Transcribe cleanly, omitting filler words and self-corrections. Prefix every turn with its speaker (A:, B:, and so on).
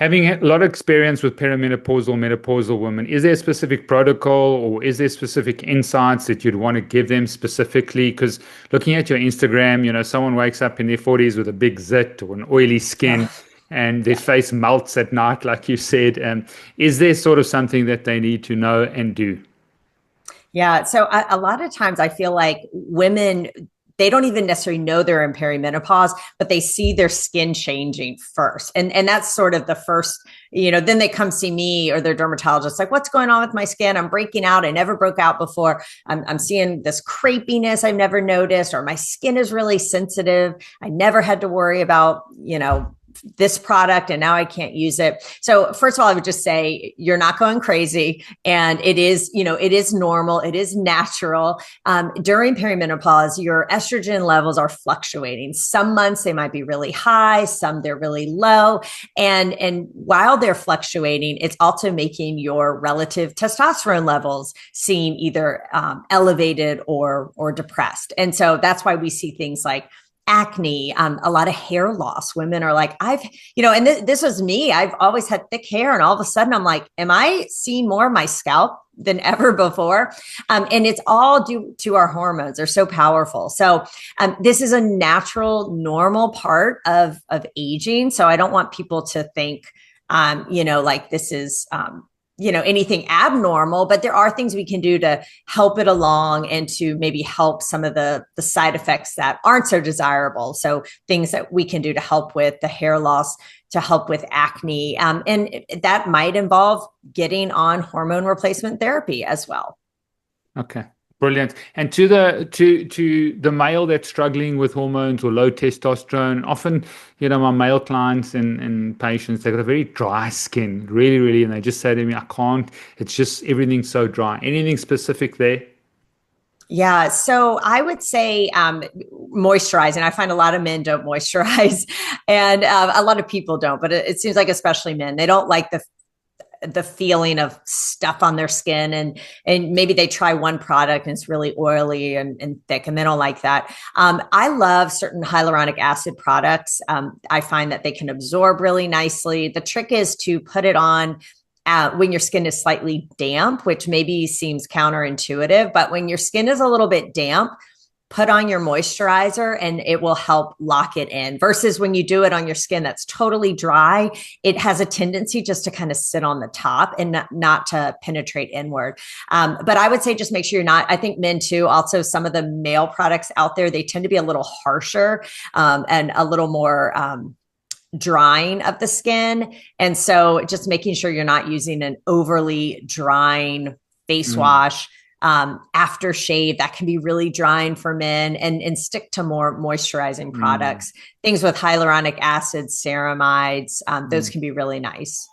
A: Having a lot of experience with perimenopausal, menopausal women, is there a specific protocol or is there specific insights that you'd want to give them specifically? Because looking at your Instagram, someone wakes up in their 40s with a big zit or an oily skin
B: Ugh,
A: and their
B: yeah.
A: face melts at night, like you said. Is there sort of something that they need to know and do?
B: Yeah. So a lot of times I feel like women, they don't even necessarily know they're in perimenopause, but they see their skin changing first. And that's sort of the first, then they come see me or their dermatologist, like, what's going on with my skin? I'm breaking out. I never broke out before. I'm seeing this crepiness I've never noticed, or my skin is really sensitive. I never had to worry about, this product and now I can't use it. So first of all, I would just say you're not going crazy, and it is, it is normal. It is natural. During perimenopause, your estrogen levels are fluctuating. Some months they might be really high, some they're really low. And while they're fluctuating, it's also making your relative testosterone levels seem either elevated or depressed. And so that's why we see things like acne, a lot of hair loss. Women are like, and this was me. I've always had thick hair. And all of a sudden I'm like, am I seeing more of my scalp than ever before? And it's all due to our hormones. They're so powerful. So this is a natural, normal part of aging. So I don't want people to think, like this is, anything abnormal, but there are things we can do to help it along and to maybe help some of the side effects that aren't so desirable. So things that we can do to help with the hair loss, to help with acne. And that might involve getting on hormone replacement therapy as well.
A: Okay, brilliant. And to the male that's struggling with hormones or low testosterone, often, my male clients and patients, they've got a very dry skin, really, really, and they just say to me, I can't, it's just everything's so dry. Anything specific there?
B: Yeah, so I would say moisturizing. I find a lot of men don't moisturize, and a lot of people don't. But it seems like especially men, they don't like the feeling of stuff on their skin, and maybe they try one product and it's really oily and thick and they don't like that. I love certain hyaluronic acid products. I find that they can absorb really nicely. The trick is to put it on when your skin is slightly damp, which maybe seems counterintuitive, but when your skin is a little bit damp, put on your moisturizer and it will help lock it in, versus when you do it on your skin that's totally dry, it has a tendency just to kind of sit on the top and not to penetrate inward. But I would say just make sure you're not, I think men too, also some of the male products out there, they tend to be a little harsher and a little more drying of the skin. And so just making sure you're not using an overly drying face
A: Mm,
B: wash. Aftershave, that can be really drying for men, and stick to more moisturizing
A: mm,
B: products. Things with hyaluronic acid, ceramides, those
A: mm.
B: can be really nice.